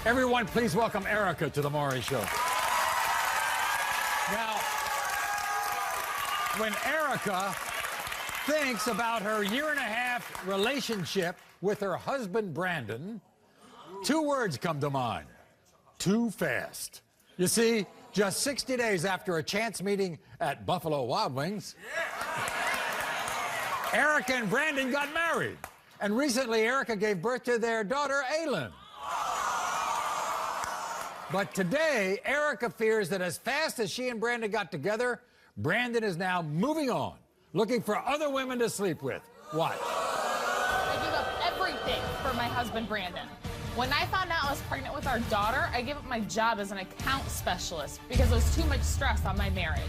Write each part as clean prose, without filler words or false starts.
Everyone, please welcome Erica to the Maury Show. Now, when Erica thinks about her year-and-a-half relationship with her husband, Brandon, two words come to mind. Too fast. You see, just 60 days after a chance meeting at Buffalo Wild Wings, Erica and Brandon got married. And recently, Erica gave birth to their daughter, Aylin. But today, Erica fears that as fast as she and Brandon got together, Brandon is now moving on, looking for other women to sleep with. Watch. I give up everything for my husband, Brandon. When I found out I was pregnant with our daughter, I gave up my job as an account specialist because there was too much stress on my marriage.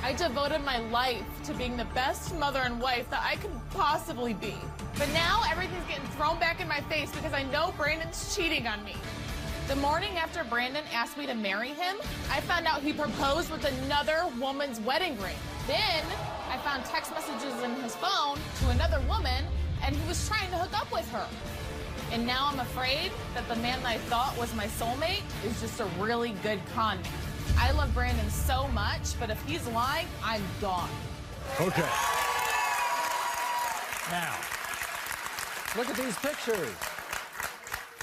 I devoted my life to being the best mother and wife that I could possibly be. But now everything's getting thrown back in my face because I know Brandon's cheating on me. The morning after Brandon asked me to marry him, I found out he proposed with another woman's wedding ring. Then I found text messages in his phone to another woman, and he was trying to hook up with her. And now I'm afraid that the man that I thought was my soulmate is just a really good con man. I love Brandon so much, but if he's lying, I'm gone. Okay. Now, look at these pictures.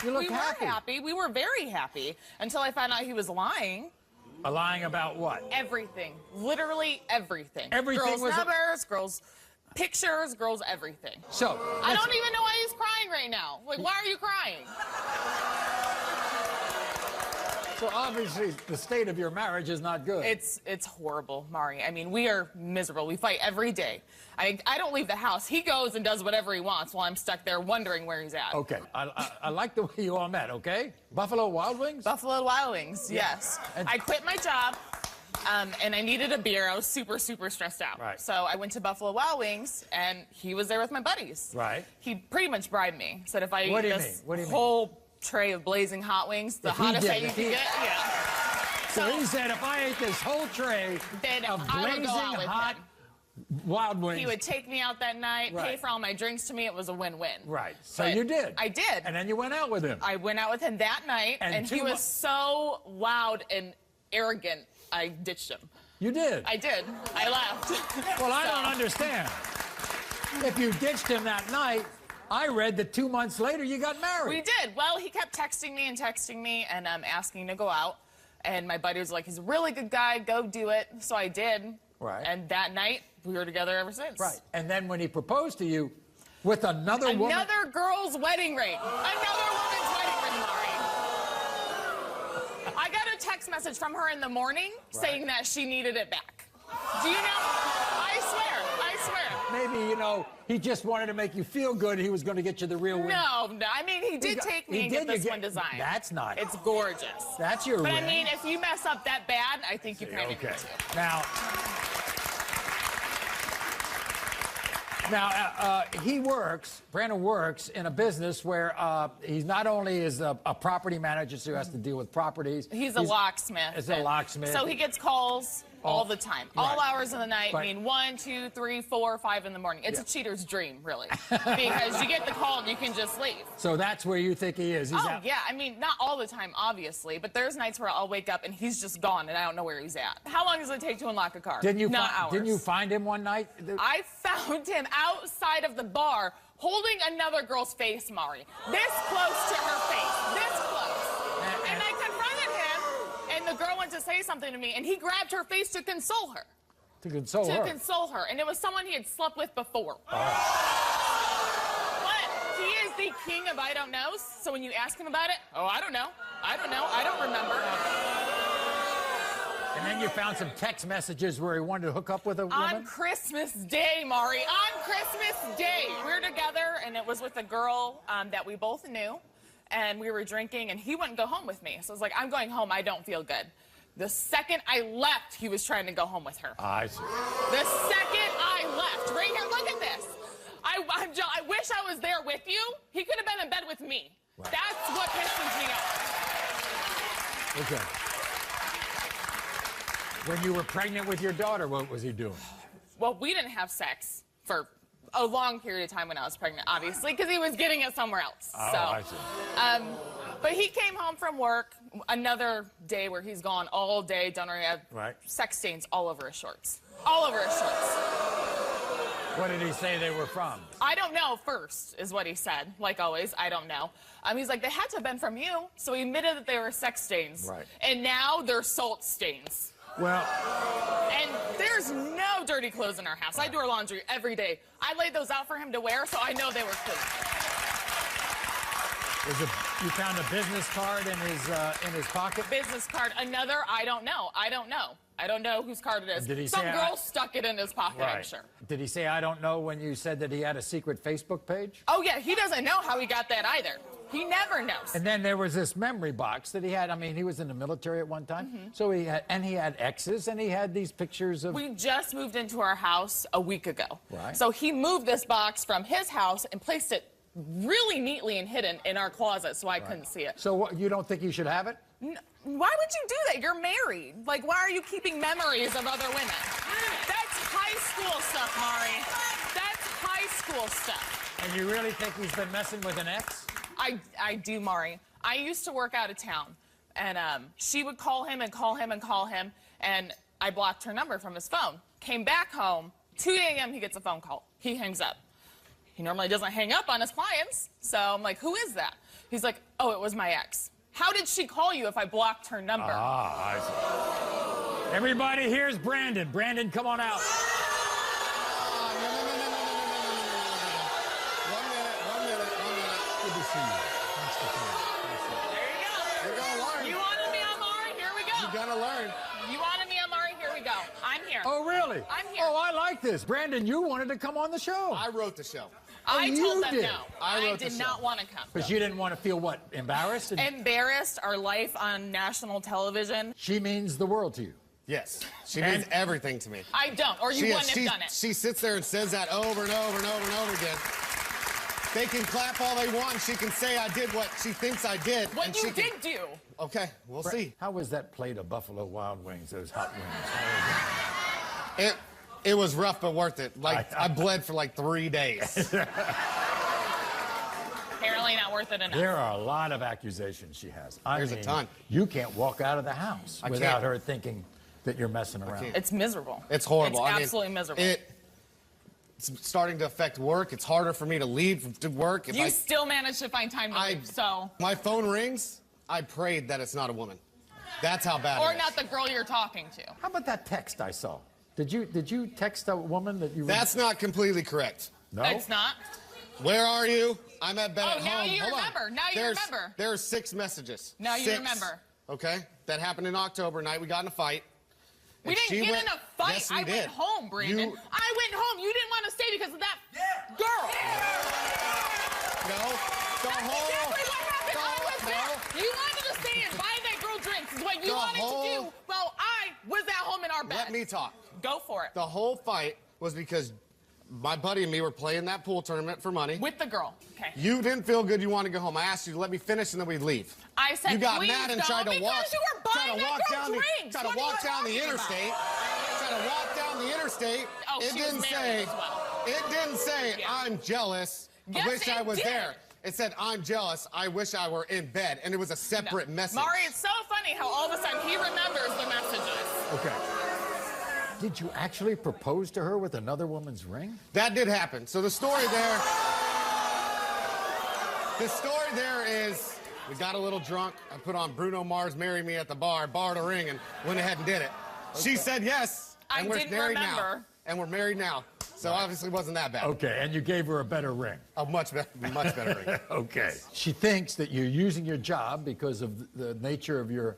You look happy. We were happy. We were very happy until I found out he was lying. Lying about what? Everything. Literally everything. Everything girls' was numbers, girls' pictures, girls' everything. So I don't even know why he's crying right now. Like, why are you crying? So obviously the state of your marriage is not good. It's horrible, Maury. I mean, we are miserable. We fight every day. I don't leave the house. He goes and does whatever he wants while I'm stuck there wondering where he's at. Okay. I like the way you all met, okay? Buffalo Wild Wings? Buffalo Wild Wings, yes. And I quit my job, and I needed a beer. I was super, super stressed out. Right. So I went to Buffalo Wild Wings, and he was there with my buddies. Right. He pretty much bribed me. Said if I eat this mean? whole tray of blazing hot wings, the hottest that you can get, yeah. So he said if I ate this whole tray Then of I would blazing go out with hot him. Wild Wings. He would take me out that night, pay Right. for all my drinks to me. It was a win-win. Right. So But you did. I did. And then you went out with him. I went out with him that night, and he was so loud and arrogant, I ditched him. You did? I did. I left. Well, I don't understand. If you ditched him that night, I read that 2 months later you got married. We did. Well, he kept texting me and asking to go out. And my buddy was like, he's a really good guy, go do it. So I did. Right. And that night, we were together ever since. Right. And then when he proposed to you with another woman... Another girl's wedding ring. Another woman's wedding ring, Maury. I got a text message from her in the morning saying that she needed it back. Do you know? I swear. Maybe, you know, he just wanted to make you feel good. He was going to get you the real ring. No. I mean, he did take me and get this one designed. That's nice. It's gorgeous. That's your ring. But I mean, if you mess up that bad, I think you kind of need to. Now, Brandon works in a business where he's not only is a property manager, so he has to deal with properties. He's a locksmith. He's a locksmith. So he gets calls all the time. All hours of the night. Right. I mean, 1, 2, 3, 4, 5 in the morning. It's a cheater's dream, really. Because you get the call and you can just leave. So that's where you think he is. He's out. Yeah. I mean, not all the time, obviously. But there's nights where I'll wake up and he's just gone and I don't know where he's at. How long does it take to unlock a car? Not hours. Didn't you find him one night? I found him outside of the bar holding another girl's face, Maury. This close to her face. This close. And I confronted him, and the girl went to say something to me, and he grabbed her face to console her. To console her? To console her. And it was someone he had slept with before. But he is the king of I don't knows, so when you ask him about it, oh, I don't know. I don't remember. And then you found some text messages where he wanted to hook up with a woman? On Christmas Day, Maury. On Christmas Day. We're together, and it was with a girl that we both knew. And we were drinking, and he wouldn't go home with me. So I was like, I'm going home. I don't feel good. The second I left, he was trying to go home with her. I see. The second I left. Right here, look at this. I wish I was there with you. He could have been in bed with me. Right. That's what pisses me off. Okay. When you were pregnant with your daughter, what was he doing? Well, we didn't have sex for a long period of time when I was pregnant, obviously, because he was getting it somewhere else. Oh, so, I see. But he came home from work, another day where he's gone all day, done already had sex stains all over his shorts. All over his shorts. What did he say they were from? I don't know first, is what he said. Like always, I don't know. He's like, they had to have been from you. So he admitted that they were sex stains. Right. And now they're salt stains. Well... And there's no dirty clothes in our house. I do our laundry every day. I laid those out for him to wear, so I know they were clean. You found a business card in his pocket? Business card. Another, I don't know. I don't know. I don't know whose card it is. Did he Some say girl stuck it in his pocket, I'm sure. Did he say, I don't know, when you said that he had a secret Facebook page? Oh, yeah. He doesn't know how he got that either. He never knows. And then there was this memory box that he had. I mean, he was in the military at one time. So he had exes, and he had these pictures of... We just moved into our house a week ago. Right. So he moved this box from his house and placed it really neatly and hidden in our closet so I couldn't see it. So what, you don't think you should have it? Why would you do that? You're married. Like, why are you keeping memories of other women? That's high school stuff, Maury. That's high school stuff. And you really think he's been messing with an ex? I do, Maury. I used to work out of town, and she would call him and call him and call him, and I blocked her number from his phone. Came back home, 2 a.m. he gets a phone call. He hangs up. He normally doesn't hang up on his clients, so I'm like, who is that? He's like, oh, it was my ex. How did she call you if I blocked her number? Ah, I see. Everybody, here's Brandon. Brandon, come on out. One minute. Good to see you. Thanks for coming. There you go. You're gonna learn. You wanted me on Maury? Here we go. You're gonna learn. You wanted me on Maury? Here we go. I'm here. Oh, really? I'm here. Oh, I like this. Brandon, you wanted to come on the show. I wrote the show. I told them did. no. I did not want to come. But you didn't want to feel what? Embarrassed? Embarrassed, our life on national television. She means the world to you. Yes. She means everything to me. I don't, or you wouldn't have done it. She sits there and says that over and over and over and over again. They can clap all they want. She can say I did what she thinks I did. What you did do. Okay, we'll see. How was that plate of Buffalo Wild Wings, those hot wings? It was rough, but worth it. Like, I bled for like 3 days. Apparently not worth it enough. There are a lot of accusations she has. There's a ton. You can't walk out of the house without her thinking that you're messing around. It's miserable. It's horrible. It's absolutely miserable. It's starting to affect work. It's harder for me to leave to work. You still manage to find time to leave, so. My phone rings. I prayed that it's not a woman. That's how bad it is. Or not the girl you're talking to. How about that text I saw? Did you text a woman that you... That's not completely correct. No? It's not? Where are you? I'm at bed at home. Now you Hold remember. on. Now you remember. There are 6 messages. Now you remember. Okay? That happened in October. Night we got in a fight. We didn't get in a fight. Yes, we I did. went home, Brandon. I went home. You didn't want to stay because of that girl. No. The That's whole... exactly what happened. I was there. You wanted to stay and buy that girl drinks is what you wanted to do. Well, I was at home in our bed. Let me talk. Go for it. The whole fight was because my buddy and me were playing that pool tournament for money. With the girl. Okay. You didn't feel good. You wanted to go home. I asked you to let me finish and then we'd leave. I said, you got please mad and don't, tried to because walk. you were buying that girl drinks. Tried to walk down the interstate. Tried to walk down the interstate. Oh, it she was didn't married say. as well. It didn't say I'm jealous. Yes, I wish I was did. there. It said I'm jealous. I wish I were in bed, and it was a separate message. Maury, it's so funny how all of a sudden he remembers the messages. Okay. Did you actually propose to her with another woman's ring? That did happen. So the story there. The story there is we got a little drunk. I put on Bruno Mars' "Marry Me" at the bar, borrowed a ring, and went ahead and did it. Okay. She said yes, and we're married now. And we're married now. So obviously it wasn't that bad. Okay, and you gave her a better ring. A much better ring. Okay. She thinks that you're using your job because of the nature of your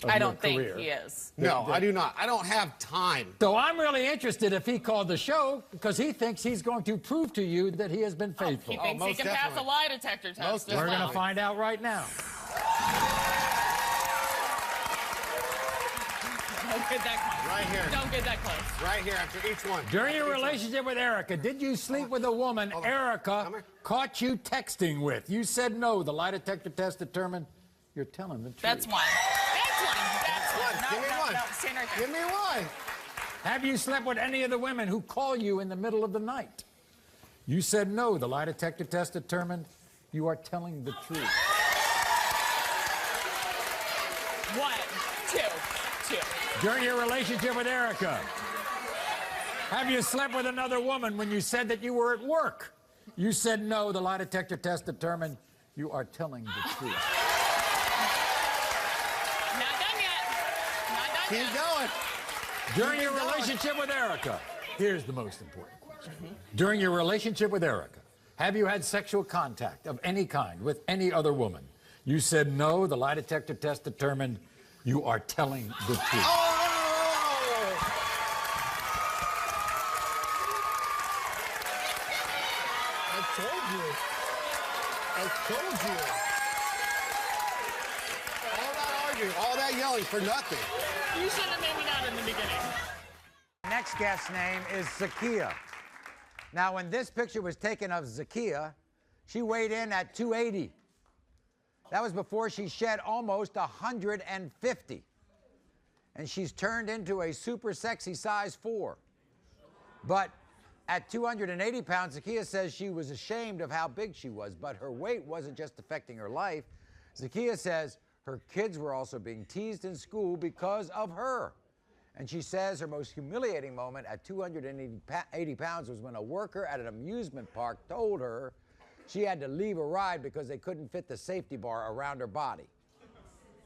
I don't think he is. No, I do not. I don't have time. So I'm really interested if he called the show because he thinks he's going to prove to you that he has been faithful. He thinks he can pass a lie detector test. We're going to find out right now. Don't get that close. Right here. Don't get that close. Right here after each one. During your relationship with Erica, did you sleep with a woman Erica caught you texting with? You said no. The lie detector test determined you're telling the truth. That's one. That's one. Give me one. No, stand right there. Give me one. Have you slept with any of the women who call you in the middle of the night? You said no. The lie detector test determined you are telling the truth. Two. During your relationship with Erica, have you slept with another woman when you said that you were at work? You said no. The lie detector test determined you are telling the truth. Not done yet. Keep going. During your relationship with Erica, here's the most important question. During your relationship with Erica, have you had sexual contact of any kind with any other woman? You said no. The lie detector test determined you are telling the truth. Oh! I told you. All that arguing, all that yelling for nothing. You should have made me not in the beginning. Next guest's name is Zakia. Now, when this picture was taken of Zakia, she weighed in at 280. That was before she shed almost 150. And she's turned into a super sexy size 4. But at 280 pounds, Zakia says she was ashamed of how big she was, but her weight wasn't just affecting her life. Zakia says her kids were also being teased in school because of her. And she says her most humiliating moment at 280 pounds was when a worker at an amusement park told her she had to leave a ride because they couldn't fit the safety bar around her body.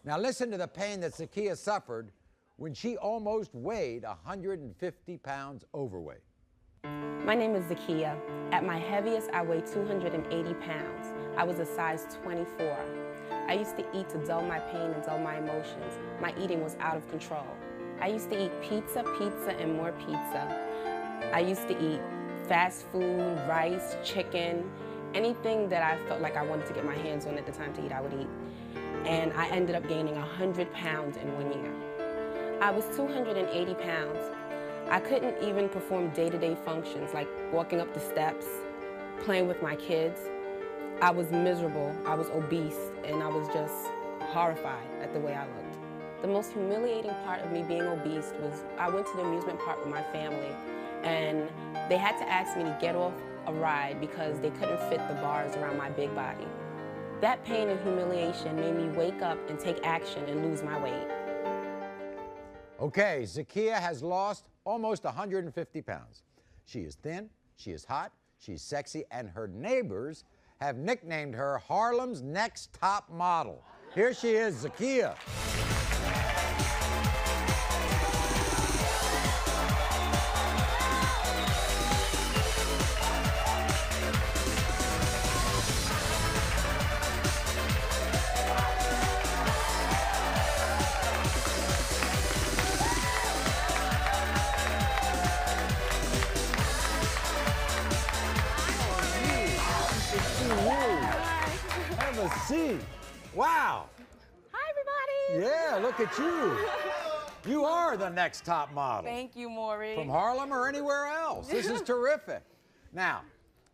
Now listen to the pain that Zakia suffered when she almost weighed 150 pounds overweight. My name is Zakia. At my heaviest, I weighed 280 pounds. I was a size 24. I used to eat to dull my pain and dull my emotions. My eating was out of control. I used to eat pizza, and more pizza. I used to eat fast food, rice, chicken, anything that I felt like I wanted to get my hands on at the time to eat, I would eat. And I ended up gaining 100 pounds in 1 year. I was 280 pounds. I couldn't even perform day-to-day functions like walking up the steps, playing with my kids. I was miserable, I was obese, and I was just horrified at the way I looked. The most humiliating part of me being obese was I went to the amusement park with my family, and they had to ask me to get off a ride because they couldn't fit the bars around my big body. That pain and humiliation made me wake up and take action and lose my weight. Okay, Zakia has lost almost 150 pounds. She is thin, she is hot, she's sexy, and her neighbors have nicknamed her Harlem's next top model. Here she is, Zakia. Have a seat. Wow. Hi, everybody. Yeah, look at you. You are the next top model. Thank you, Maury. From Harlem or anywhere else. This is terrific. Now,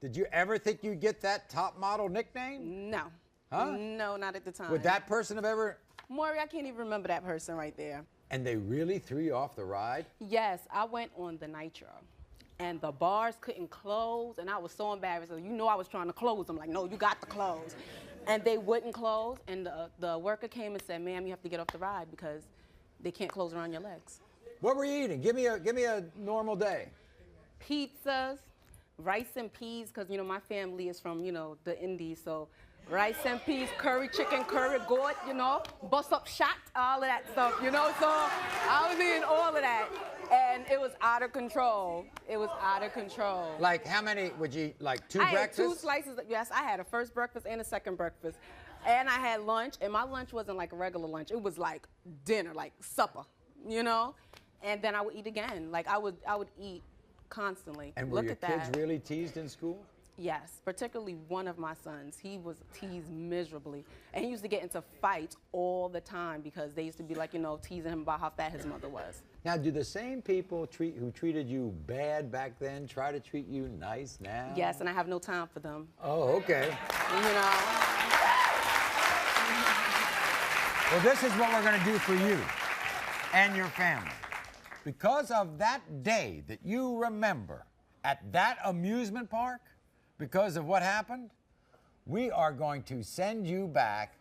did you ever think you'd get that top model nickname? No. Huh? No, not at the time. Would that person have ever? Maury, I can't even remember that person right there. And they really threw you off the ride? Yes, I went on the Nitro. And the bars couldn't close, and I was so embarrassed. You know I was trying to close. I'm like, no, you got to close. And they wouldn't close, and the worker came and said, ma'am, you have to get off the ride because they can't close around your legs. What were you eating? Give me a normal day. Pizzas, rice and peas, because, you know, my family is from, you know, the Indies, so rice and peas, curry chicken, curry goat, you know, bust up shot, all of that stuff, you know, so I was eating all of that. And it was out of control. It was out of control. Like how many would you eat? Like two breakfasts? I had 2 slices. Yes, I had a first breakfast and a second breakfast. And I had lunch, and my lunch wasn't like a regular lunch. It was like dinner, like supper, you know? And then I would eat again. Like I would eat constantly. And were Look your at that. kids really teased in school? Yes, particularly one of my sons. He was teased miserably. And he used to get into fights all the time because they used to be like, you know, teasing him about how fat his mother was. Now, do the same people who treated you bad back then try to treat you nice now? Yes, and I have no time for them. Oh, okay. You know? Well, this is what we're going to do for you and your family. Because of that day that you remember at that amusement park, because of what happened, we are going to send you back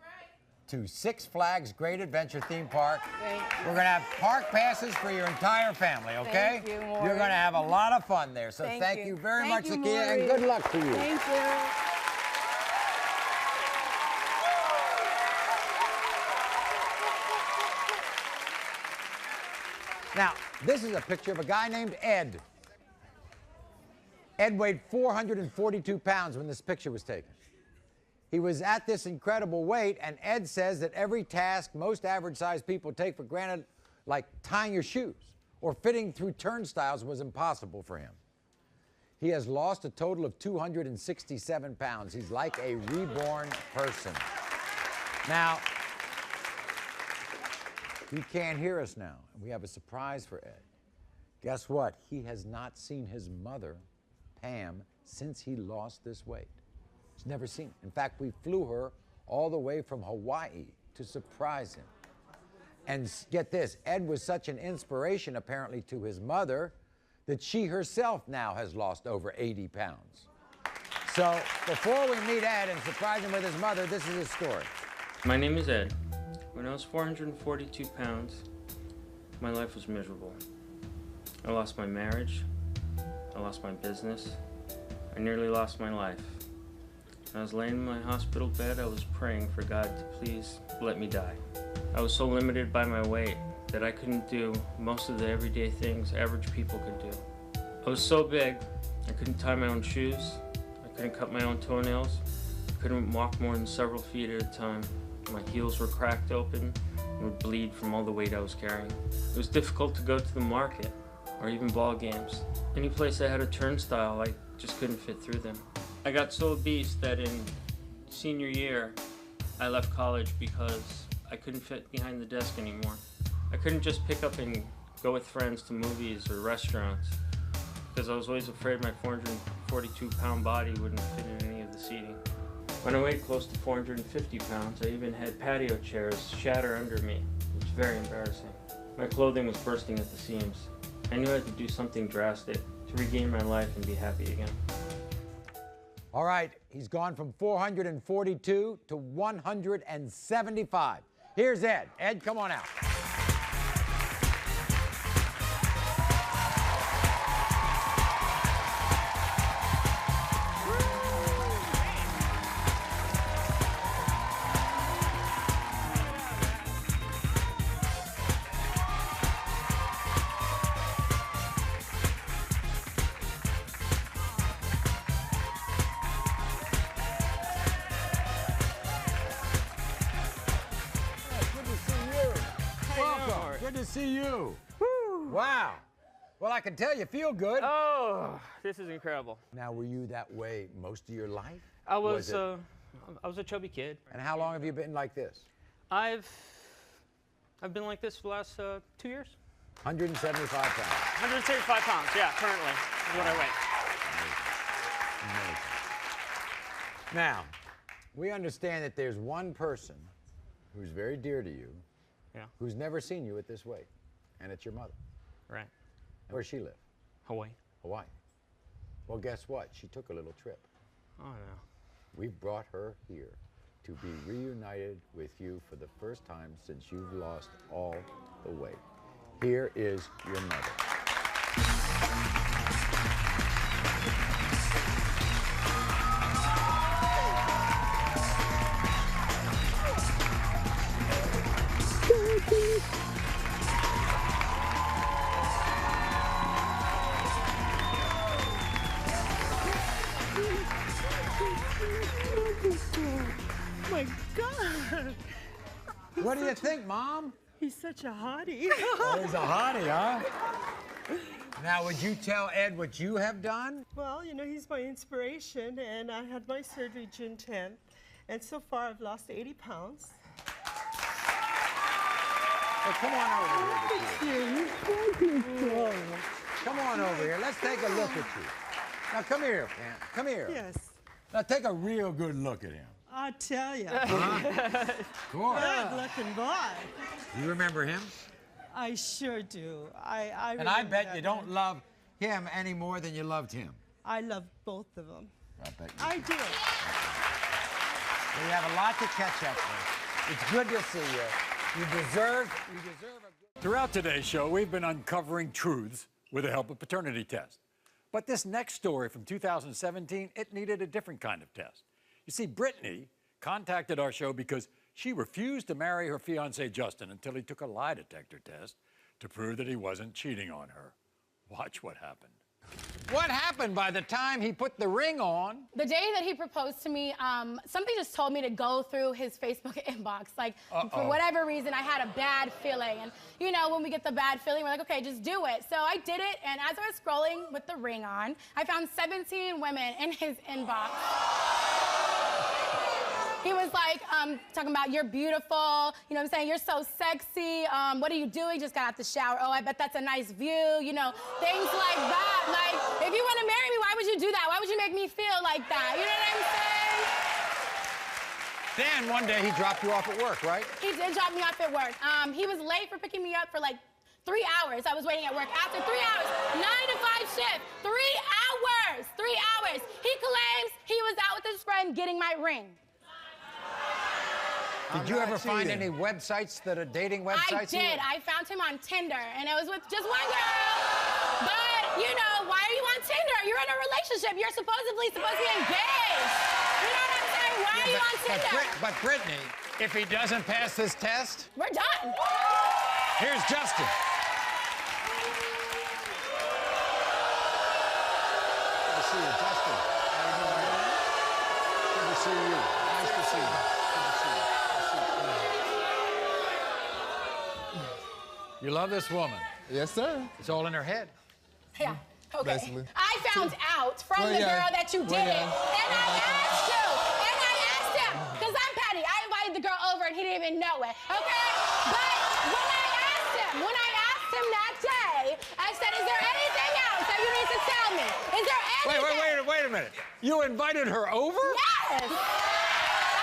to Six Flags Great Adventure Theme Park. Thank you. We're going to have park passes for your entire family, okay? Thank you, Maury. You're going to have a lot of fun there. So thank you very much, you, Zakia, and Maury. good luck to you. Thank you. Now, this is a picture of a guy named Ed. Ed weighed 442 pounds when this picture was taken. He was at this incredible weight, and Ed says that every task most average-sized people take for granted, like tying your shoes or fitting through turnstiles, was impossible for him. He has lost a total of 267 pounds. He's like a reborn person. Now, he can't hear us now, and we have a surprise for Ed. Guess what? He has not seen his mother, Pam, since he lost this weight. He's never seen her. In fact, we flew her all the way from Hawaii to surprise him. And get this, Ed was such an inspiration, apparently, to his mother that she herself now has lost over 80 pounds. So before we meet Ed and surprise him with his mother, this is his story. My name is Ed. When I was 442 pounds, my life was miserable. I lost my marriage. I lost my business. I nearly lost my life. When I was laying in my hospital bed, I was praying for God to please let me die. I was so limited by my weight that I couldn't do most of the everyday things average people could do. I was so big, I couldn't tie my own shoes. I couldn't cut my own toenails. I couldn't walk more than several feet at a time. My heels were cracked open and would bleed from all the weight I was carrying. It was difficult to go to the market or even ball games. Any place that had a turnstile, I just couldn't fit through them. I got so obese that in senior year, I left college because I couldn't fit behind the desk anymore. I couldn't just pick up and go with friends to movies or restaurants because I was always afraid my 442-pound body wouldn't fit in any of the seating. When I weighed close to 450 pounds, I even had patio chairs shatter under me. It was very embarrassing. My clothing was bursting at the seams. I knew I had to do something drastic to regain my life and be happy again. All right, he's gone from 442 to 175. Here's Ed. Ed, come on out. Good to see you. Woo. Wow. Well, I can tell you feel good. Oh, this is incredible. Now, were you that way most of your life? I was a chubby kid. And how long have you been like this? I've been like this for the last 2 years. 175 pounds. 175 pounds, yeah, currently is what I weigh. Amazing. Now, we understand that there's one person who's very dear to you, who's never seen you at this weight, and it's your mother. Right. Where's she live? Hawaii. Hawaii. Well, guess what? She took a little trip. Oh, no. We brought her here to be reunited with you for the first time since you've lost all the weight. Here is your mother. Oh my God! What do you think, Mom? He's such a hottie. Oh, he's a hottie, huh? Now, would you tell Ed what you have done? Well, you know, he's my inspiration, and I had my surgery June 10th, and so far I've lost 80 pounds. Hey, come on over here. Come on over here. Let's take a look at you. Now, come here, Pam. Come here. Yes. Now, take a real good look at him. I tell you. Come on. Good-looking boy. You remember him? I sure do. And I bet you don't love him any more than you loved him. I love both of them. I bet you I do. So you have a lot to catch up with. It's good to see you. You deserve a good... Throughout today's show, we've been uncovering truths with the help of paternity tests. But this next story from 2017, it needed a different kind of test. You see, Brittany contacted our show because she refused to marry her fiancé Justin until he took a lie detector test to prove that he wasn't cheating on her. Watch what happened. What happened by the time he put the ring on? The day that he proposed to me, something just told me to go through his Facebook inbox. Like, for whatever reason, I had a bad feeling. And, you know, when we get the bad feeling, we're like, okay, just do it. So I did it, and as I was scrolling with the ring on, I found 17 women in his inbox. He was like, talking about, you're beautiful, you know what I'm saying, you're so sexy, what are you doing, just got out the shower, oh, I bet that's a nice view, you know, things like that. Like, if you want to marry me, why would you do that? Why would you make me feel like that? You know what I'm saying? Then one day he dropped you off at work, right? He did drop me off at work. He was late for picking me up for like 3 hours. I was waiting at work. After 3 hours, 9 to 5 shift, 3 hours, 3 hours. He claims he was out with his friend getting my ring. Did you ever find any websites that are dating websites? I did. I found him on Tinder, and it was with just one girl. But, you know, why are you on Tinder? You're in a relationship. You're supposedly supposed to be engaged. You know what I'm saying? Why are you on Tinder? But Brittany, if he doesn't pass this test... We're done. Here's Justin. Good to see you, Justin. How you doing, man? Good to see you. Nice to see you. You love this woman. Yes, sir. It's all in her head. Yeah, okay. Basically. I found out from the girl that you did it, and I asked you, and I asked him, because I'm petty. I invited the girl over, and he didn't even know it, okay? But when I asked him that day, I said, is there anything else that you need to tell me? Is there anything? Wait a minute. You invited her over? Yes!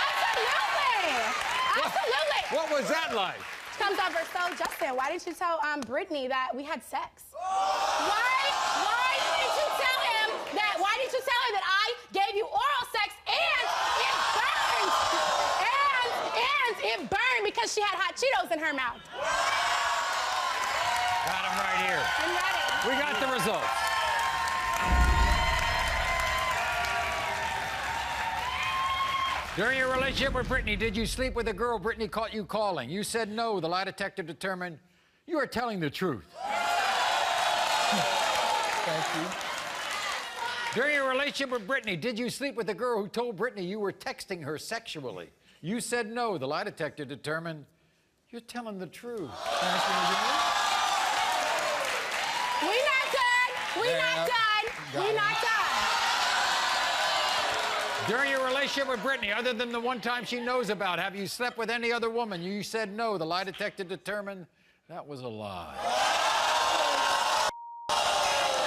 Absolutely! Absolutely! What was that like? She comes over, so Justin, why didn't you tell Brittany that we had sex? Why didn't you tell him that? Why didn't you tell her that I gave you oral sex and it burned? And it burned because she had hot Cheetos in her mouth. Got him right here. I'm ready. We got the results. During your relationship with Brittany, did you sleep with a girl Brittany caught you calling? You said no. The lie detector determined you are telling the truth. Thank you. During your relationship with Brittany, did you sleep with a girl who told Brittany you were texting her sexually? You said no. The lie detector determined you're telling the truth. Thanks for We not done. We not done. We not done. During your relationship with Brittany, other than the one time she knows about, have you slept with any other woman? You said no. The lie detector determined that was a lie.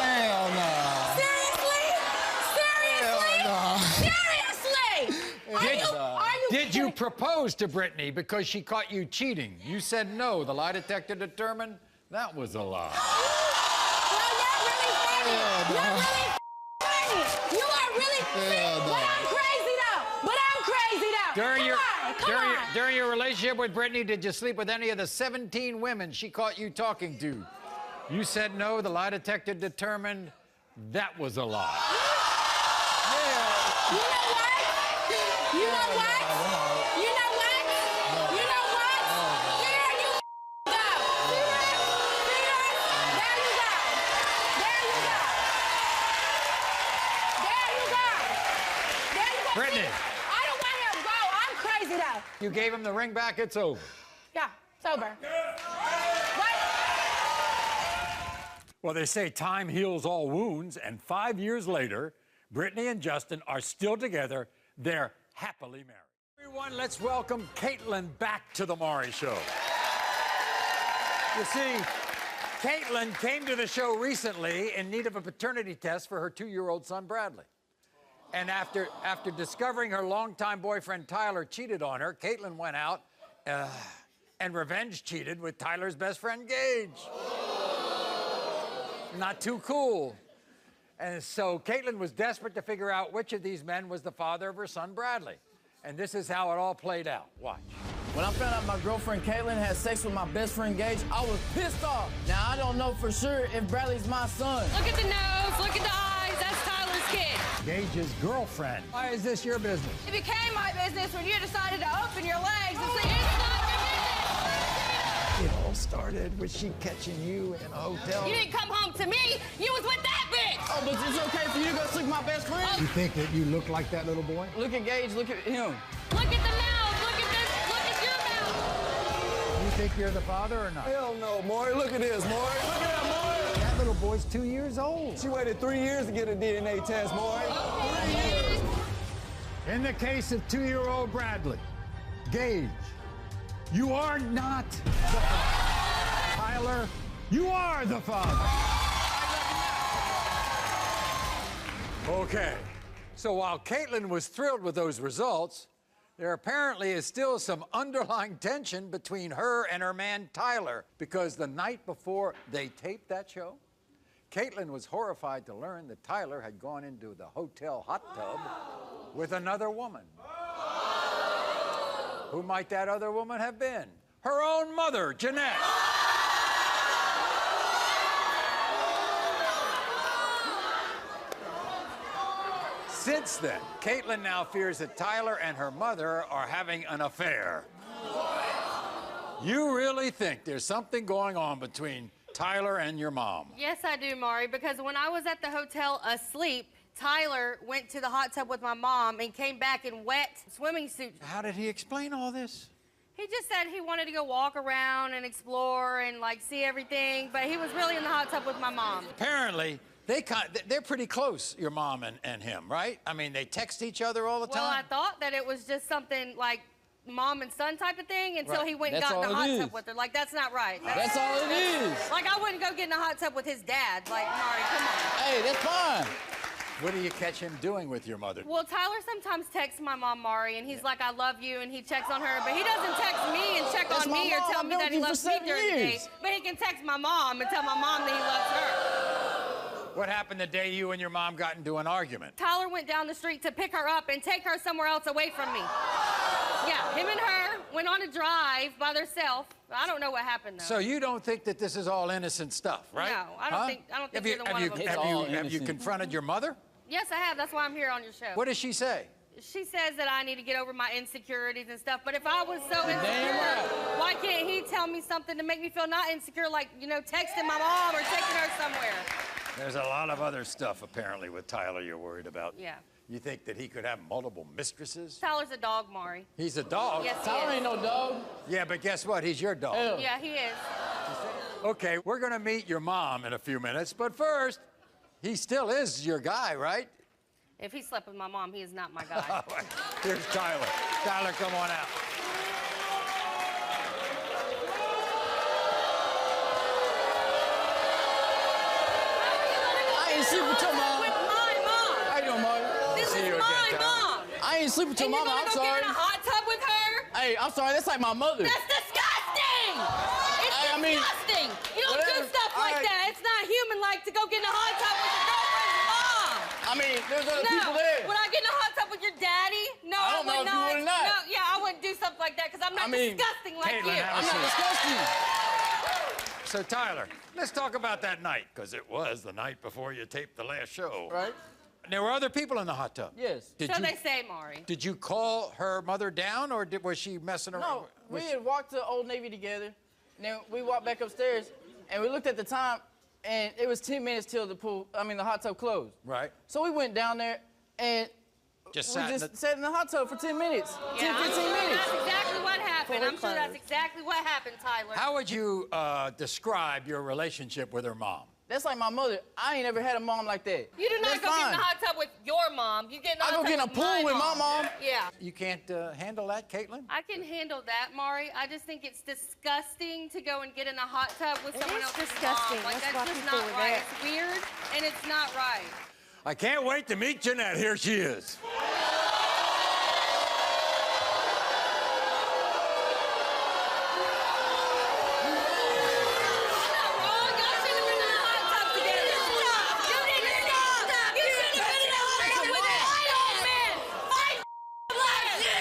Hell no. Seriously? Seriously? Are you Did you propose to Brittany because she caught you cheating? You said no. The lie detector determined that was a lie. Well, you're really funny. You're really funny. You are really funny. But I'm crazy though. During your relationship with Brittany, did you sleep with any of the 17 women she caught you talking to? You said no. The lie detector determined that was a lie. You know what? You know what? You know what? You know what? Here you go. See that? See that? There you go. There you go. There you go. There you go. Brittany. See, I don't want him, bro. I'm crazy though. You gave him the ring back. It's over. Yeah, it's over. What? Well, they say time heals all wounds, and 5 years later, Brittany and Justin are still together. They're happily married. Everyone, let's welcome Caitlin back to the Maury Show. You see, Caitlin came to the show recently in need of a paternity test for her 2-year-old son, Bradley. And after discovering her longtime boyfriend, Tyler, cheated on her, Caitlin went out and revenge cheated with Tyler's best friend, Gage. Not too cool. And so Caitlin was desperate to figure out which of these men was the father of her son, Bradley. And this is how it all played out. Watch. When I found out my girlfriend Caitlin had sex with my best friend Gage, I was pissed off. Now, I don't know for sure if Bradley's my son. Look at the nose, look at the eyes, that's Tyler's kid. Gage's girlfriend. Why is this your business? It became my business when you decided to open your legs and say it's not your business. It all started with she catching you in a hotel. You didn't come home to me, you was with that bitch. Oh, but it's okay for you to go sleep with my best friend? You think that you look like that little boy? Look at Gage, look at him. Look at the nose, look at this, look at your mouth. You think you're the father or not? Hell no, Maury. Look at this, Maury. Look at that, Maury. That little boy's 2 years old. She waited 3 years to get a DNA test, Maury. 3 years. In the case of 2-year-old Bradley, Gage, you are not the father. Tyler, you are the father. Okay, so while Caitlin was thrilled with those results, there apparently is still some underlying tension between her and her man Tyler, because the night before they taped that show, Caitlin was horrified to learn that Tyler had gone into the hotel hot tub with another woman. Who might that other woman have been? Her own mother, Jeanette. Since then, Caitlin now fears that Tyler and her mother are having an affair. You really think there's something going on between Tyler and your mom? Yes, I do, Maury, because when I was at the hotel asleep, Tyler went to the hot tub with my mom and came back in wet swimming suits. How did he explain all this? He just said he wanted to go walk around and explore and, like, see everything, but he was really in the hot tub with my mom. Apparently, they're pretty close, your mom and him, right? I mean, they text each other all the time? Well, I thought that it was just something like mom and son type of thing until he went and That's got in the all hot it tub is. with her. Like, that's not right. That's all it is. Like, I wouldn't go get in the hot tub with his dad. Like, Maury, come on. Hey, that's fine. What do you catch him doing with your mother? Well, Tyler sometimes texts my mom, Maury, and he's like, I love you, and he checks on her, but he doesn't text me and check on me or tell me that he loves me during the day. But he can text my mom and tell my mom that he loves her. What happened the day you and your mom got into an argument? Tyler went down the street to pick her up and take her somewhere else away from me. Yeah, him and her went on a drive by themselves. I don't know what happened, though. So you don't think that this is all innocent stuff, right? No, I don't think either one of them. Have you confronted your mother? Yes, I have. That's why I'm here on your show. What does she say? She says that I need to get over my insecurities and stuff, but if I was so insecure, why can't he tell me something to make me feel not insecure, like, you know, texting my mom or taking her somewhere? There's a lot of other stuff, apparently, with Tyler you're worried about. Yeah. You think that he could have multiple mistresses? Tyler's a dog, Maury. He's a dog? Yes, he Tyler is. ain't no dog. Yeah, but guess what? He's your dog. Hell. Yeah, he is. Okay, we're going to meet your mom in a few minutes, but first, he still is your guy, right? If he slept with my mom, he is not my guy. Here's Tyler. Tyler, come on out. I ain't sleep with your mom. With my mom. How you doing, Maury? This See is you again, my Tyler. mom. I ain't sleep with your And mama. you're I'm gonna go sorry. get in a hot tub with her? Hey, I'm sorry. That's like my mother. That's disgusting! It's I mean, disgusting! You don't do whatever. stuff like All right. that. It's not human-like to go get in a hot tub with your girlfriend's mom. I mean, there's other No. people there. Would I get in a hot tub with your daddy? No, I don't know would if you not. would or not. No, yeah, I wouldn't do something like that because I'm not I mean, disgusting like Caitlin, you. have a I'm not seat. disgusting. So, Tyler, let's talk about that night, because it was the night before you taped the last show. Right? There were other people in the hot tub. Yes. So they say, Maury. Did you call her mother down, or was she messing around? No, we Was had walked to Old Navy together, and then we walked back upstairs, and we looked at the time, and it was 10 minutes till the hot tub closed. Right. So we went down there, and Just we sat in just sat in the hot tub for 10 minutes. Yeah, 10, I'm 15 sure minutes. that's exactly what happened. Fully I'm sure that's clothed. exactly what happened, Tyler. How would you describe your relationship with her mom? That's like my mother. I ain't ever had a mom like that. You do not That's go get in fine. the hot tub with your mom. You get in the I hot go tub get in a with pool with my mom. Yeah. You can't handle that, Caitlin? I can handle that, Maury. I just think it's disgusting to go and get in a hot tub with someone is else's disgusting. mom. Like, That's why that's just people not were right. there. It's weird, and it's not right. I can't wait to meet Jeanette. Here she is.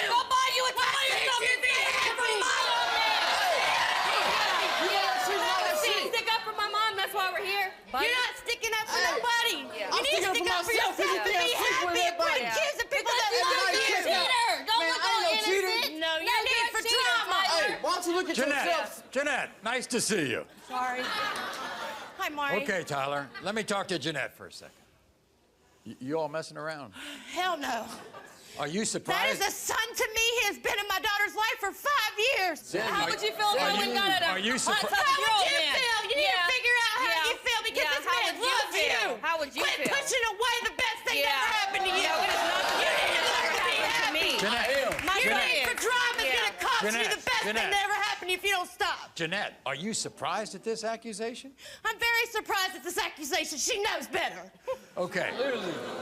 Go buy you a tattoo. over here. You're not sticking up for nobody. Yeah. You need to stick up for yourself and be happy and quit accusing people that love you. Cheater! Don't look all innocent. No, you need for drama. Hey, why don't you look at yourself? Jeanette, nice to see you. Sorry. Hi, Maury. Okay, Tyler, let me talk to Jeanette for a second. You all messing around? Hell no. Are you That surprised? is a son to me. He has been in my daughter's life for 5 years. How would you feel if I went and got Are you How surprised? would you feel? You need to figure out how you feel because Yeah, this how man would you loves feel? you. How would you Quit feel? pushing away the best thing that ever happened to you. No, it is not the best thing that ever happened to me. My Your friend. need for drama is going to cost you Jeanette, the best thing Jeanette. that ever happened if you don't stop. Jeanette, are you surprised at this accusation? I'm very surprised at this accusation. She knows better. Okay.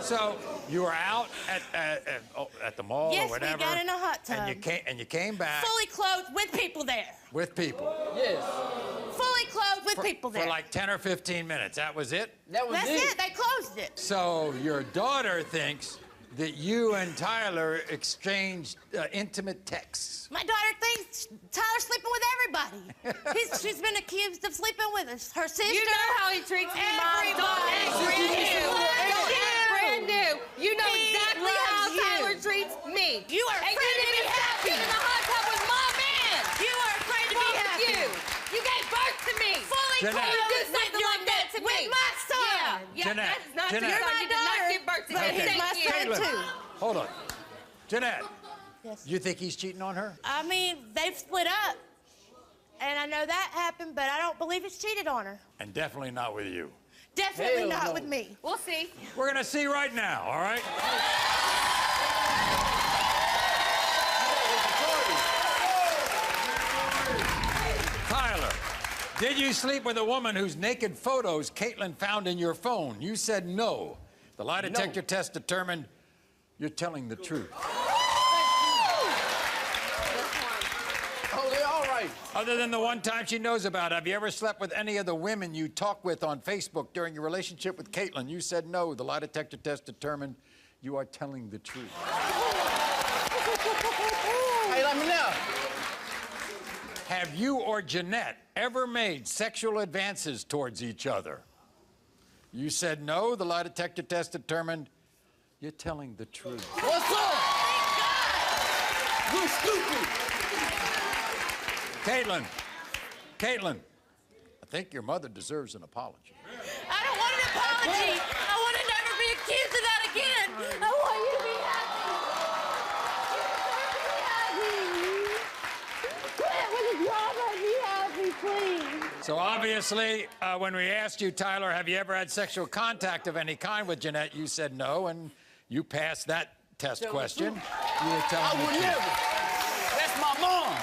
So you were out at the mall Yes, or whatever. we got in a hot tub. And you came back Fully clothed with people there. with people Yes. Fully clothed with people there. for like 10 or 15 minutes. That was it? That was That's it. They closed it. So your daughter thinks that you and Tyler exchanged intimate texts. My daughter thinks Tyler's sleeping with everybody. She's been accused of sleeping with her sister. You know how he treats me, Mom. Don't act brand new. Don't act brand new. You know exactly how Tyler treats me. You are And afraid you to be didn't even happy. get in the hot tub with my man. You are afraid to be Wrong with happy. you. You gave birth to me. Fully Jeanette. clothed You do with something your like that to me. with my son. Yeah, Jeanette, that's not Jeanette. your You're son. my You did not daughter, give birth to but him. he's Okay. my Thank you. son Caitlin, too. hold on. Jeanette, Yes. you think he's cheating on her? I mean, they've split up. And I know that happened, but I don't believe he's cheated on her. And definitely not with you. Definitely Hell not no. with me. We'll see. We're going to see right now, all right? Tyler, did you sleep with a woman whose naked photos Caitlin found in your phone? You said no. The lie detector test determined you're telling the truth. Oh, they're all right. Other than the one time she knows about, have you ever slept with any of the women you talk with on Facebook during your relationship with Caitlin? You said no. The lie detector test determined you are telling the truth. Hey, let me know. Have you or Jeanette ever made sexual advances towards each other? You said no. The lie detector test determined you're telling the truth. What's up? You're stupid. Caitlin, I think your mother deserves an apology. I don't want an apology. I want to never be accused of that again. I want you to be happy. Quit with the drama and be happy, please. So obviously, when we asked you, Tyler, have you ever had sexual contact of any kind with Jeanette, you said no, and you passed that test question. You were telling I the would truth. never. That's my mom.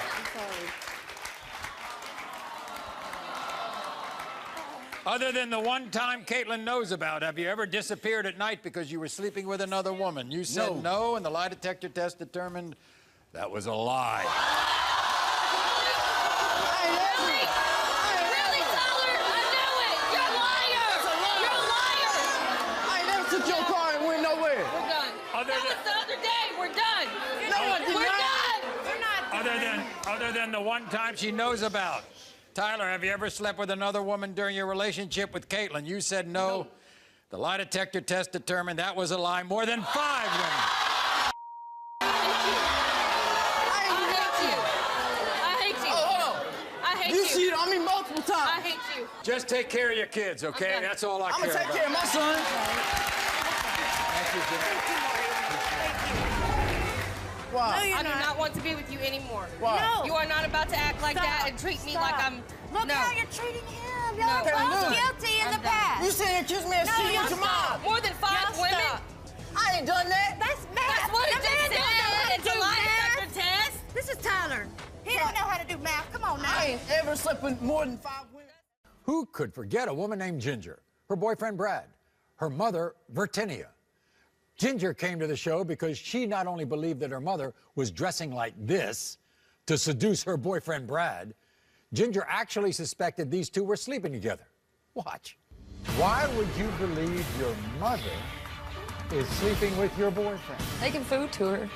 Other than the one time Caitlin knows about, have you ever disappeared at night because you were sleeping with another woman? You said no, and the lie detector test determined that was a lie. Really, Tyler? I knew it. You're a liar. You're a liar. I ain't never took your car and went nowhere. We're done. Other That than- was the other day. We're done. No, I did We're not. done. We're not. Other than the one time she knows about. Tyler, have you ever slept with another woman during your relationship with Caitlin? You said no. The lie detector test determined that was a lie. More than 5 women. I hate you. Oh, hold on. I hate You you. cheated on me multiple times. I hate you. Just take care of your kids, okay? Okay. That's all I I'm care gonna take about. care of my son. Thank you, Jeanette. Why? I do not want to be with you anymore. Why? No. You are not about to act like Stop. that and treat me Stop. like I'm. Look no. how you're treating him. No. Y'all Okay, both look. guilty in I'm the done. past. You saying accuse me of No, cheating y'all with your mom? stop. More than 5 Y'all women? stop. I ain't done that. That's math. That's what it The just man don't know how said. to It's a do lie math. detector test. This is Tyler. He don't know how to do math. Come on now. I ain't ever slept with more than 5 women. Who could forget a woman named Ginger? Her boyfriend, Brad. Her mother, Virginia. Ginger came to the show because she not only believed that her mother was dressing like this to seduce her boyfriend, Brad, Ginger actually suspected these two were sleeping together. Watch. Why would you believe your mother is sleeping with your boyfriend? Taking food to her,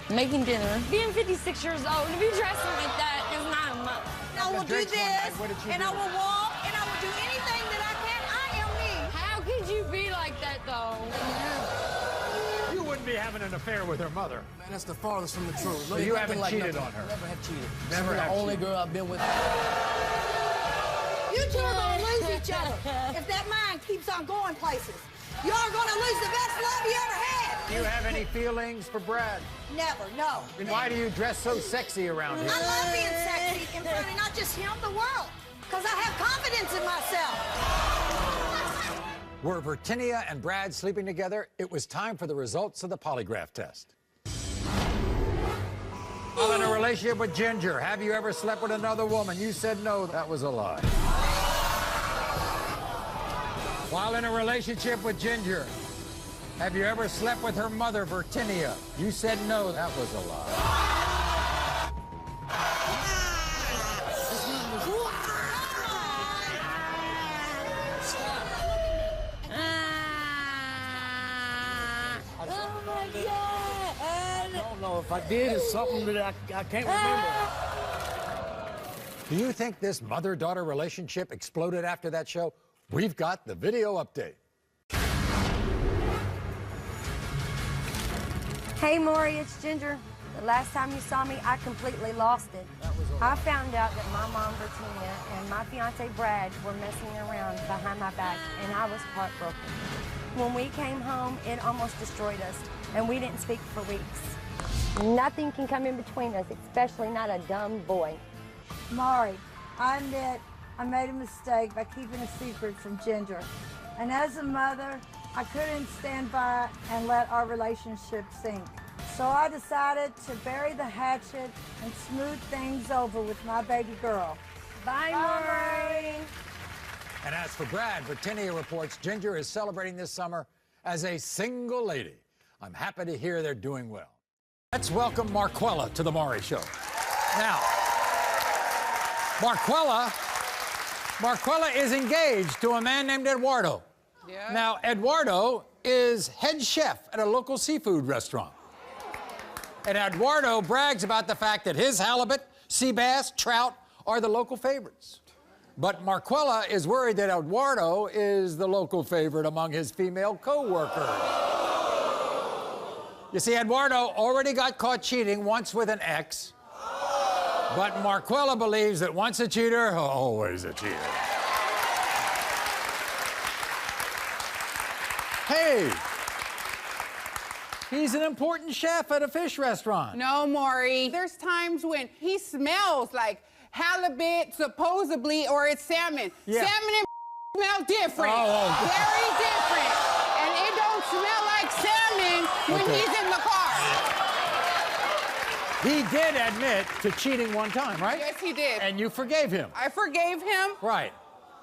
making dinner. Being 56 years old, to be dressing like that is not enough. I will do drinks one night, this, what did you and do? I will walk, and I will do anything that I can. I could you be like that, though? You wouldn't be having an affair with her mother. Man, that's the farthest from the truth. So you haven't cheated on her? Never have cheated. Never She's have the only cheated. girl I've been with. You two are gonna lose each other if that mind keeps on going places. You're gonna lose the best love you ever had. Do you have any feelings for Brad? Never, no. Then why do you dress so sexy around here? I love being sexy in front of not just him, the world. Because I have confidence in myself. Were Virginia and Brad sleeping together? It was time for the results of the polygraph test. While in a relationship with Ginger, have you ever slept with another woman? You said no, that was a lie. While in a relationship with Ginger, have you ever slept with her mother, Virginia? You said no, that was a lie. Oh my God! I don't know. If I did, it's something that I can't remember. Do you think this mother-daughter relationship exploded after that show? We've got the video update. Hey, Maury, it's Ginger. The last time you saw me, I completely lost it. I found out that my mom, Virginia, and my fiance, Brad, were messing around behind my back, and I was heartbroken. When we came home, it almost destroyed us, and we didn't speak for weeks. Nothing can come in between us, especially not a dumb boy. Maury, I admit I made a mistake by keeping a secret from Ginger. And as a mother, I couldn't stand by and let our relationship sink. So I decided to bury the hatchet and smooth things over with my baby girl. Bye, Maury. And as for Brad, Virginia reports Ginger is celebrating this summer as a single lady. I'm happy to hear they're doing well. Let's welcome Marquella to the Maury Show. Now, Marquella is engaged to a man named Eduardo. Yeah. Now, Eduardo is head chef at a local seafood restaurant. And Eduardo brags about the fact that his halibut, sea bass, trout are the local favorites. But Marquella is worried that Eduardo is the local favorite among his female co-workers. You see, Eduardo already got caught cheating once with an ex. But Marquella believes that once a cheater, always a cheater. Hey, he's an important chef at a fish restaurant. No, Maury. There's times when he smells like halibut, supposedly, or it's salmon. Yeah. Salmon and smell different. Very different. And it don't smell like salmon when he's in the car. He did admit to cheating one time, right? Yes, he did. And you forgave him. I forgave him. Right.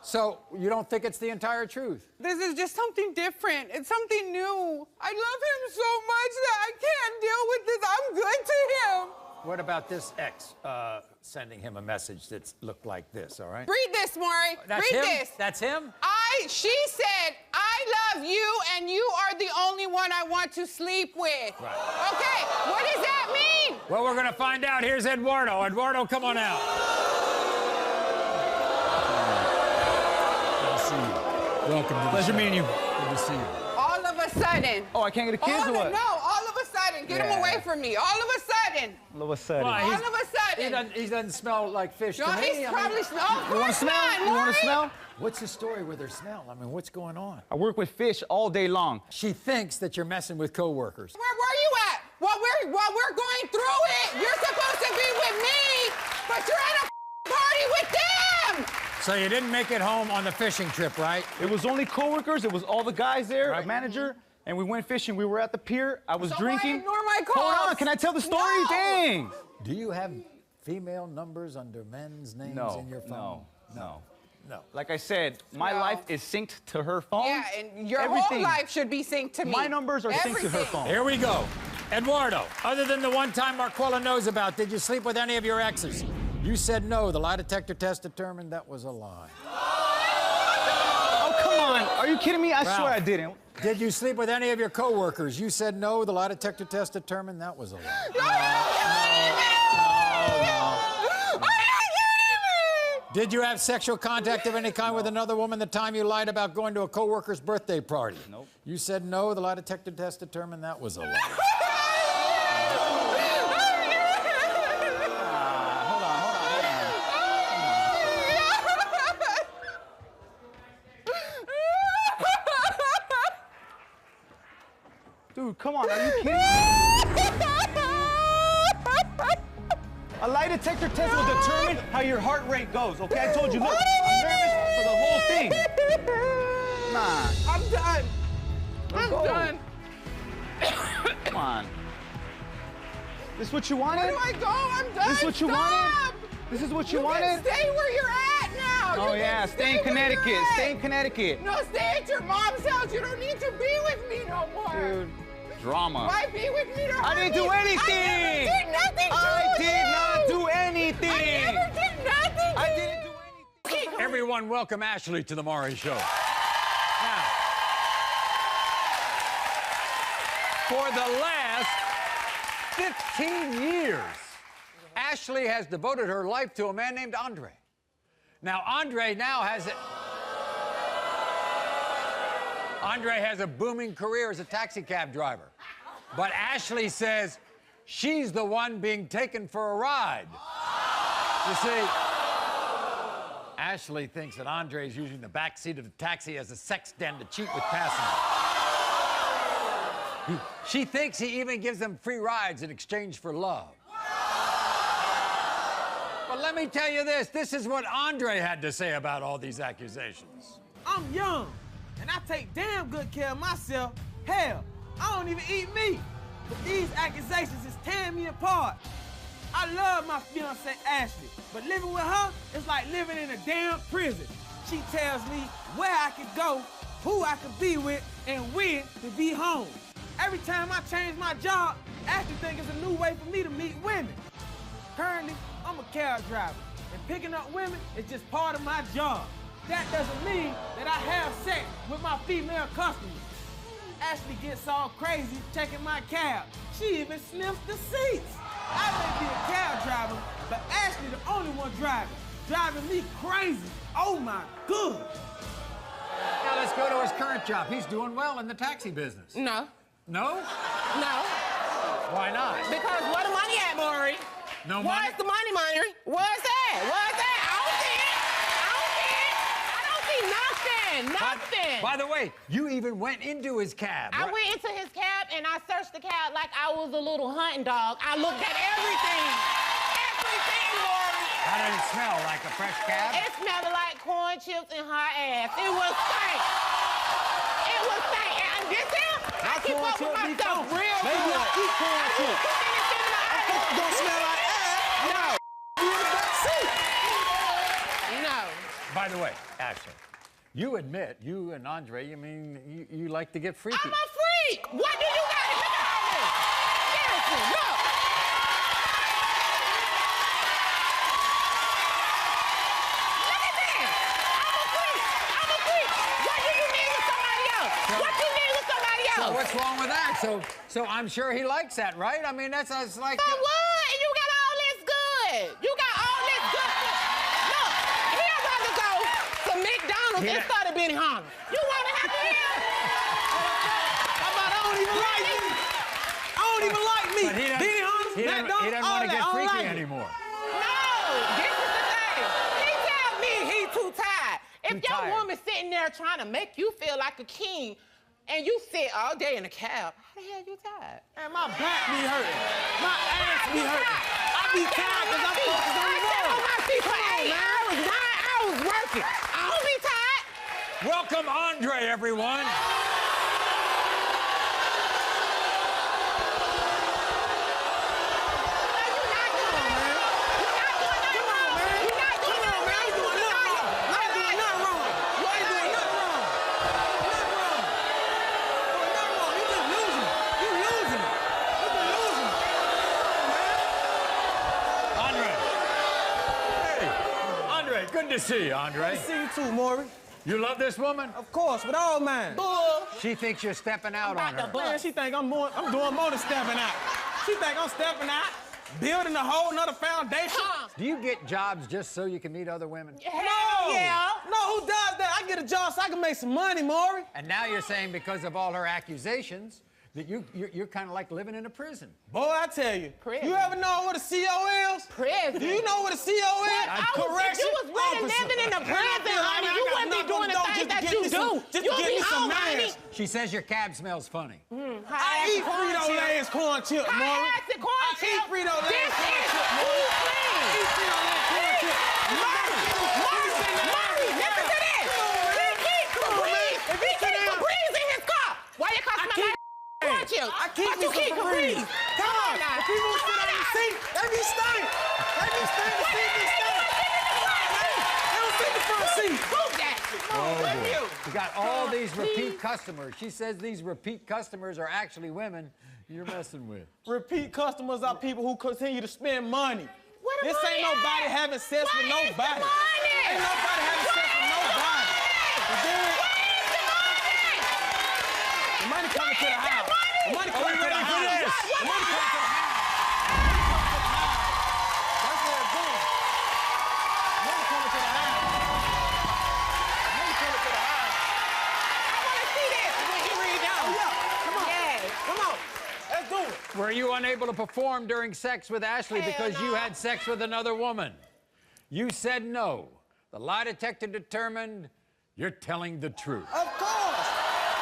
So you don't think it's the entire truth? This is just something different. It's something new. I love him so much that I can't deal with this. I'm good to him. What about this ex sending him a message that looked like this, all right? Read this, Maury. That's Read him? this. That's him? She said, I love you and you are the only one I want to sleep with. Right. Okay, what does that mean? Well, we're going to find out. Here's Eduardo. Eduardo, come on out. Good to see you. Welcome to the Pleasure show. meeting you. Good to see you. All of a sudden. Oh, I can't get the kids or what? No, all of a sudden. Get him away from me. All of a sudden. All of a sudden. Why, All of a sudden. He doesn't smell like fish No, to me. he's probably You want to smell? You want to smell? What's the story with her smell? I mean, what's going on? I work with fish all day long. She thinks that you're messing with coworkers. Where were you at? While we're going through it, you're supposed to be with me, but you're at a party with them. So you didn't make it home on the fishing trip, right? It was only coworkers. It was all the guys there, a manager, and we went fishing. We were at the pier. I was drinking. Why ignore my calls? Hold on, can I tell the story? No. Dang. Do you have female numbers under men's names in your phone? No. No. Like I said, my life is synced to her phone. Yeah, and your whole life should be synced to me. My numbers are synced to her phone. Here we go. Eduardo, other than the one time Marquella knows about, did you sleep with any of your exes? You said no. The lie detector test determined that was a lie. Oh, come on. Are you kidding me? I swear I didn't. Did you sleep with any of your coworkers? You said no. The lie detector test determined that was a lie. Did you have sexual contact of any kind with another woman the time you lied about going to a coworker's birthday party? Nope. You said no. The lie detector test determined that was a lie. Hold on. Dude, come on, are you kidding me? A lie detector test will determine how your heart rate goes, okay? I told you, look, I'm nervous for the whole thing. Nah. I'm done. I'm done. Come on. This what you wanted? Where do I go? I'm done. This what you wanted? This is what you wanted? Stay where you're at now. Oh, yeah, stay in Connecticut. Stay in Connecticut. No, stay at your mom's house. You don't need to be with me no more. Dude, drama. Why be with me to hurt I didn't do anything. I never did nothing to I you. did not do anything. I never did nothing to I didn't do anything. Everyone, welcome Ashley to the Maury Show. Now, for the last 15 years, Ashley has devoted her life to a man named Andre. Now, Andre has a booming career as a taxi cab driver. But Ashley says she's the one being taken for a ride. You see, Ashley thinks that Andre is using the back seat of the taxi as a sex den to cheat with passengers. She thinks he even gives them free rides in exchange for love. But let me tell you this is what Andre had to say about all these accusations. I'm young, and I take damn good care of myself. Hell, I don't even eat meat. But these accusations is tearing me apart. I love my fiancée, Ashley, but living with her is like living in a damn prison. She tells me where I can go, who I can be with, and when to be home. Every time I change my job, Ashley thinks it's a new way for me to meet women. Currently, I'm a cab driver, and picking up women is just part of my job. That doesn't mean that I have sex with my female customers. Ashley gets all crazy checking my cab. She even sniffs the seats. I may be a cab driver, but Ashley the only one driving me crazy. Oh my God. Now let's go to his current job. He's doing well in the taxi business. No. No? No. Why not? Because where the money at, Maury? No money? Where's the money, Maury? Where's that? Where's that? I don't see it. I don't see nothing. Nothing. By the way, you even went into his cab. I went into his cab and I searched the cab like I was a little hunting dog. I looked at everything. Everything, Maury. How did it smell? Like a fresh cab? It smelled like corn chips and hot ass. It was stank. It was stank. And this here, I keep up with myself real good. Maybe I eat corn chips. Don't smell like ass. No. You in the back seat. No. By the way, Ashley, you admit, you and Andre, you like to get freaky. I'm a freak. What do you got to do with this? Seriously, look. Look at this. I'm a freak. I'm a freak. What do you need with somebody else? What you need with somebody else? So what's wrong with that? So I'm sure he likes that, right? I mean, that's like... But what? You got all this good. You got all this good stuff. Look, he'd rather go to McDonald's instead of Benihana. You want to have him? How about I don't even like you? I don't even like me. Benihana, McDonald's, he doesn't want to get freaky anymore. No, this is the thing. He tell me he too tired. If your woman sitting there trying to make you feel like a king, and you sit all day in a cab, how the hell you tired? And my back be hurting. My ass be hurting. I be tired because I'm focused on the road. On my feet for 8 hours, 9 hours working. I don't be tired. Welcome Andre, everyone. Good to see you, Andre. Good to see you too, Maury. You love this woman? Of course, with all mine. Bull. She thinks you're stepping out on her. Man, she think I'm doing more than stepping out. She think I'm stepping out, building a whole nother foundation. Do you get jobs just so you can meet other women? No! Yeah. No, who does that? I get a job so I can make some money, Maury. And now you're saying because of all her accusations that you're kind of like living in a prison. Boy, I tell you. Prison. You ever know what a CO is? Prison. Do you know what a CO is? If you was really living in a prison, honey, you wouldn't be doing the things that you do. You'll be home, honey. She says your cab smells funny. I eat Frito-Lay's corn chips, Maury. I eat Frito-Lay's This corn is chips, too Maury. clean. I eat Frito-Lay's corn chips. Maury, listen to this. He keeps Capri's in his car. Why you call my corn chips? I keep me some Capri's. Come on, now. If people sit on the seat, they be stink. They be stink. The seat be stink. They don't sit in the front seat. Prove that. Oh, boy. You got all these repeat customers. She says these repeat customers are actually women you're messing with. Repeat customers are people who continue to spend money. This ain't nobody having sex with nobody. Ain't nobody having sex with nobody. The money coming to the house. The money coming to the house. The money coming to the house. That's what it's doing. The money coming to the house. The money coming to the house. I want to see this when you read down. Oh, yeah. Come on. Yeah. Come on. Let's do it. Were you unable to perform during sex with Ashley because you had sex with another woman? You said no. The lie detector determined you're telling the truth. Of course.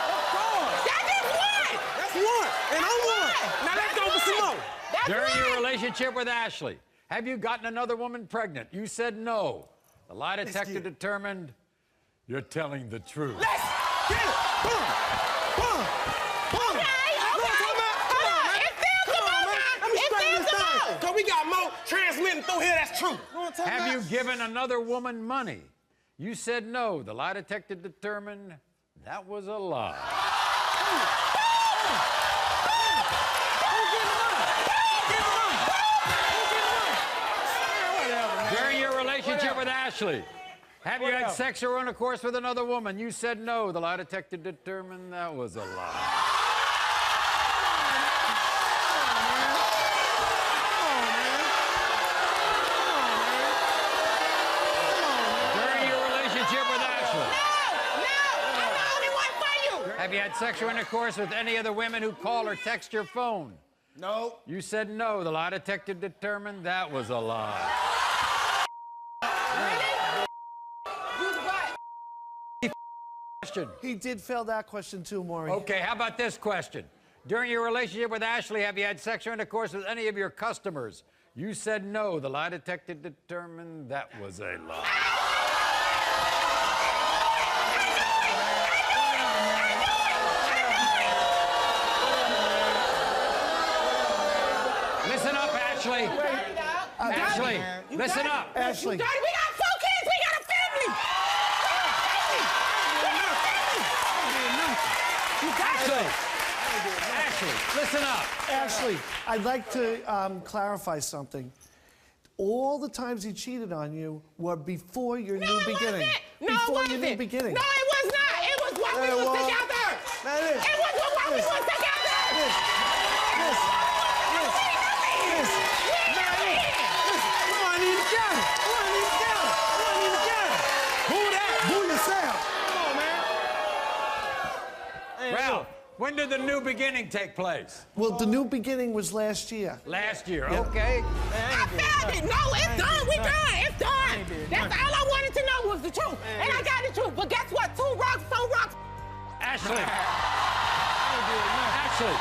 Of course. That is one. That's one. And I'm one. Now let's go for some more. During your relationship with Ashley, have you gotten another woman pregnant? You said no. The lie detector determined you're telling the truth. Let's get it. Boom. Boom. Boom. Because we got more transmitting through here, that's true. Have you given another woman money? You said no. The lie detector determined that was a lie. During your relationship with Ashley, have you had sex or intercourse with another woman? You said no. The lie detector determined that was a lie. Have you had sexual intercourse with any of the women who call or text your phone? No. You said no. The lie detector determined that was a lie. Question. He did fail that question too, Maury. Okay, how about this question? During your relationship with Ashley, have you had sexual intercourse with any of your customers? You said no. The lie detector determined that was a lie. Listen up, Ashley. Ashley, listen up. Ashley. We got 4 kids. We got a family. Ashley, listen up. Ashley, I'd like to clarify something. All the times he cheated on you were before your new beginning. Before your new beginning. No, it was not. It was while we was together. It was while we was together. Ralph, when did the new beginning take place? Well, the new beginning was last year. Last year, Yep. okay. I found it. No, it's done. We done. It's done. That's all I wanted to know was the truth. And I got the truth. But guess what? 2 rocks, 4 rocks. Ashley. Ashley.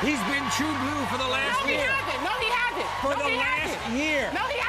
He's been true blue for the last year. No, he hasn't. No, he hasn't. For the last year. No, he